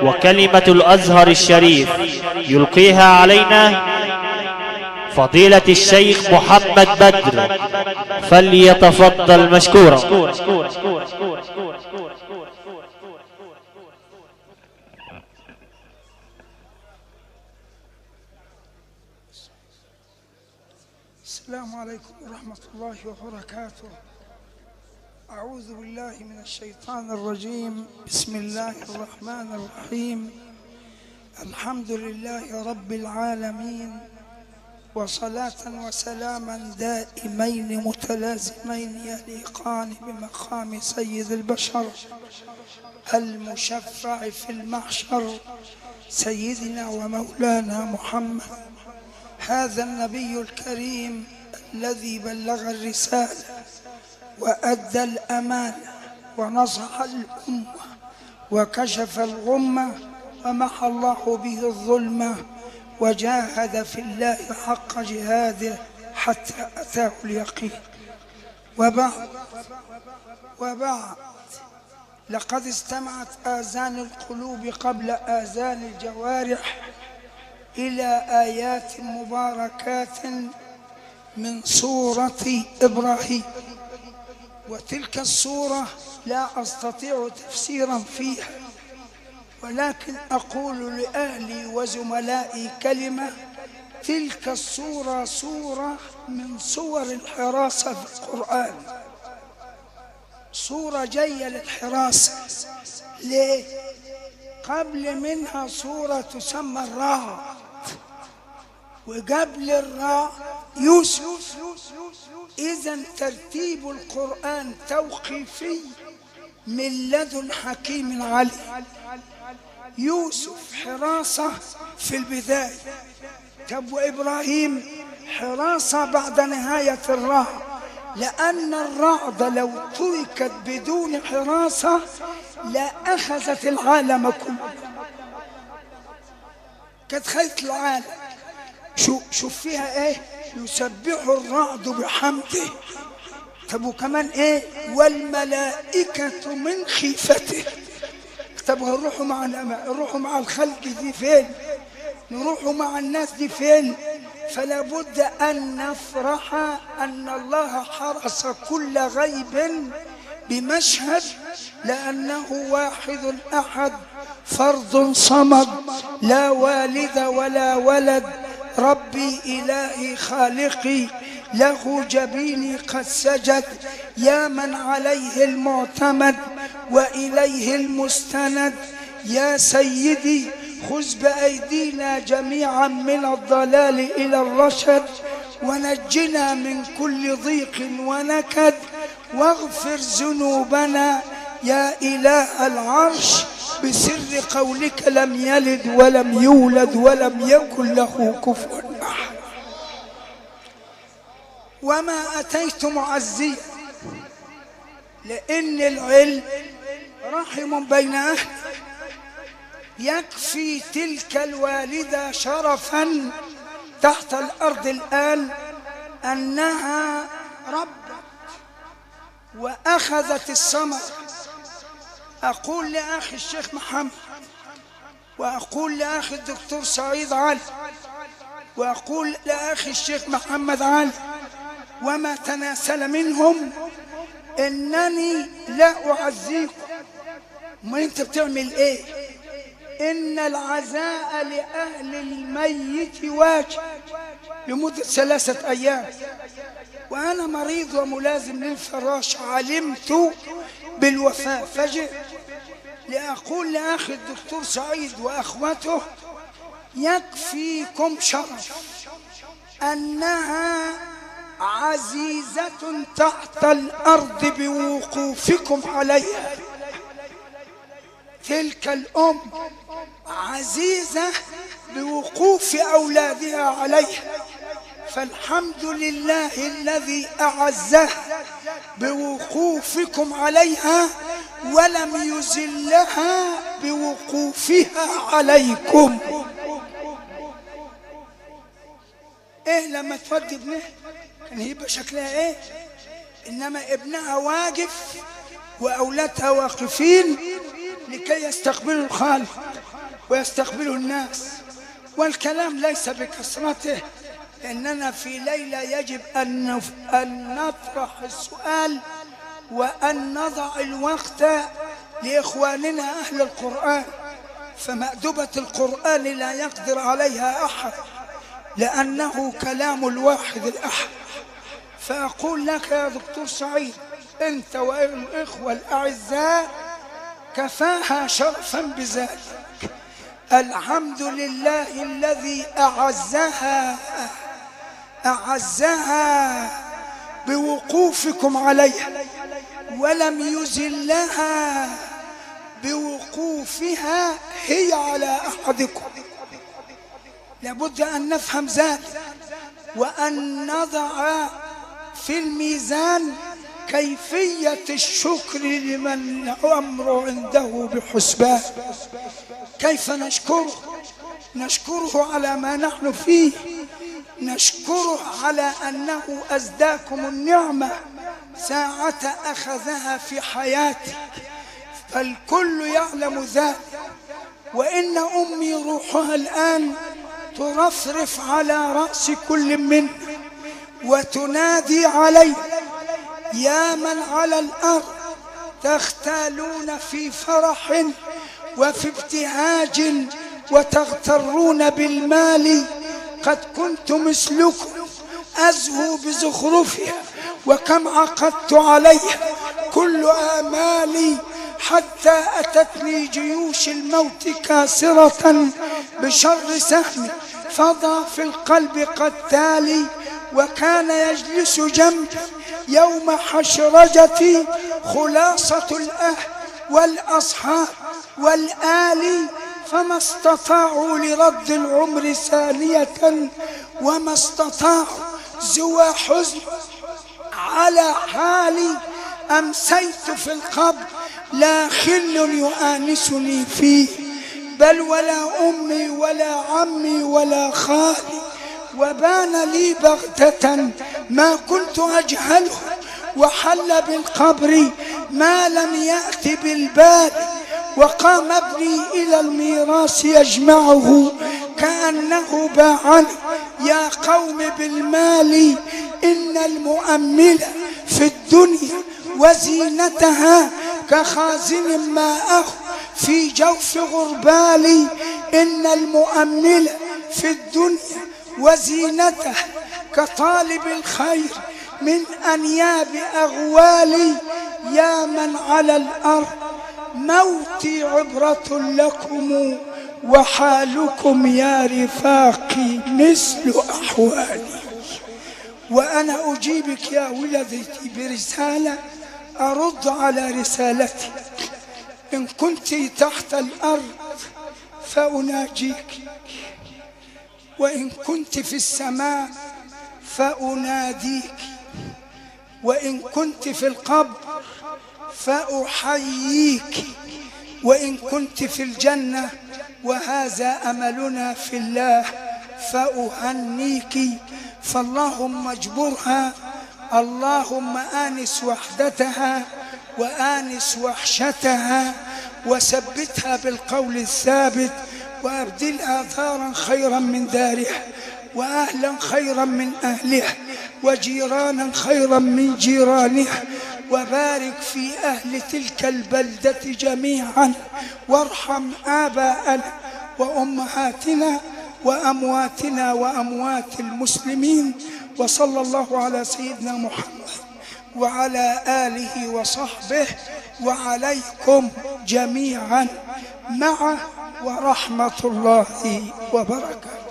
وكلمة الأزهر الشريف يلقيها علينا فضيلة الشيخ محمد بدر، فليتفضل مشكورا. السلام عليكم ورحمة الله وبركاته. أعوذ بالله من الشيطان الرجيم. بسم الله الرحمن الرحيم. الحمد لله رب العالمين، وصلاة وسلاما دائمين متلازمين يليقان بمقام سيد البشر المشفع في المحشر سيدنا ومولانا محمد، هذا النبي الكريم الذي بلغ الرسالة وأدى الأمانة ونصح الأمة وكشف الغمة ومحى الله به الظلمة، وجاهد في الله حق جهاده حتى أتاه اليقين. وبعد لقد استمعت آذان القلوب قبل آذان الجوارح إلى آيات مباركات من سورة إبراهيم، وتلك السورة لا أستطيع تفسيرا فيها، ولكن أقول لأهلي وزملائي كلمة. تلك السورة سورة من سور الحراسة في القرآن، سورة جاية للحراسة. ليه؟ قبل منها سورة تسمى الرعد، وقبل الرعد يوسف. إذن ترتيب القرآن توقيفي من لدن حكيم عليم. يوسف حراسة في البداية، طب وإبراهيم حراسة بعد نهاية الرعد، لأن الرعد لو تركت بدون حراسة لأخذت العالم كله، كانت خلت العالم. شوف فيها ايه؟ يسبح الرعد بحمده، طب وكمان ايه؟ والملائكة من خيفته. طب نروحوا مع الخلق دي فين؟ نروحوا مع الناس دي فين؟ فلا بد أن نفرح أن الله حرس كل غيب بمشهد، لأنه واحد أحد فرد صمد، لا والد ولا ولد، ربي إلهي خالقي، له جبيني قد سجد، يا من عليه المعتمد وإليه المستند، يا سيدي خذ بأيدينا جميعا من الضلال إلى الرشد، ونجنا من كل ضيق ونكد، واغفر ذنوبنا يا إله العرش، بسر قولك لم يلد ولم يولد ولم يكن له كفوا أحد. وما أتيت معزيا، لأن العلم رحم بين أهل، يكفي تلك الوالدة شرفا تحت الأرض الآن أنها ربت وأخذت الثمر. أقول لأخي الشيخ محمد، وأقول لأخي الدكتور سعيد علي، وأقول لأخي الشيخ محمد علي، وما تناسل منهم، إنني لا أعزيكم. ما أنت بتعمل إيه؟ إن العزاء لأهل الميت واجب لمدة 3 أيام، وأنا مريض وملازم للفراش، علمت بالوفاة فجئت لأقول لأخي الدكتور سعيد وأخوته: يكفيكم شرف أنها عزيزة تحت الأرض بوقوفكم عليها. تلك الأم عزيزة بوقوف أولادها عليها، فالحمد لله الذي أعزها بوقوفكم عليها ولم يذلها بوقوفها عليكم. إيه لما تودي ابنها كان هيبقى شكلها إيه؟ إنما ابنها واقف وأولادها واقفين لكي يستقبلوا الخالق. ويستقبله الناس، والكلام ليس بكثرته، إننا في ليلة يجب أن نطرح السؤال وأن نضع الوقت لإخواننا أهل القرآن، فمأدبة القرآن لا يقدر عليها أحد، لأنه كلام الواحد الأحد. فأقول لك يا دكتور سعيد، أنت والإخوة الأعزاء كفاها شرفا بذلك. الحمد لله الذي أعزها بوقوفكم عليها، ولم يذلها بوقوفها هي على أحدكم. لابد أن نفهم ذلك، وأن نضع في الميزان كيفية الشكر لمن الأمر عنده بحسبان. كيف نشكره على ما نحن فيه، نشكره على أنه أزداكم النعمة ساعة أخذها في حياتي، فالكل يعلم ذلك. وإن أمي روحها الآن ترفرف على رأس كل منا وتنادي علي: يا من على الأرض تختالون في فرح وفي ابتهاج وتغترون بالمال، قد كنت مثلكم أزهو بزخرفها، وكم عقدت عليها كل آمالي، حتى أتتني جيوش الموت كاسرة بشر سهم فضى في القلب قتالي. وكان يجلس جنبي يوم حشرجتي خلاصة الأهل والأصحاب والآل، فما استطاعوا لرد العمر ثانية، وما استطاعوا زوى حزن على حالي. أمسيت في القبر لا خل يؤانسني فيه، بل ولا أمي ولا عمي ولا خالي، وبان لي بغتة ما كنت أجهله، وحل بالقبر ما لم يأت بالبال. وقام ابني إلى الميراث يجمعه كأنه باعني، يا قوم بالمال إن المؤمل في الدنيا وزينتها كخازن ماءه في جوف غربال. إن المؤمل في الدنيا وزينته كطالب الخير من أنياب أغوالي. يا من على الأرض موتي عبرة لكم، وحالكم يا رفاقي مثل أحوالي. وأنا أجيبك يا ولدتي برسالة أرد على رسالتي. إن كنت تحت الأرض فأناجيك، وإن كنت في السماء فأناديك، وإن كنت في القبر فأحييك، وإن كنت في الجنة وهذا أملنا في الله فأهنيك. فاللهم اجبرها، اللهم آنس وحدتها وآنس وحشتها، وثبتها بالقول الثابت، وأبدلها دارا خيرا من دارها، وأهلا خيرا من أهلها، وجيرانا خيرا من جيرانها. وبارك في أهل تلك البلدة جميعا، وارحم آباءنا وأمهاتنا وأمواتنا وأموات المسلمين. وصلى الله على سيدنا محمد وعلى آله وصحبه وعليكم جميعا مع ورحمة الله وبركاته.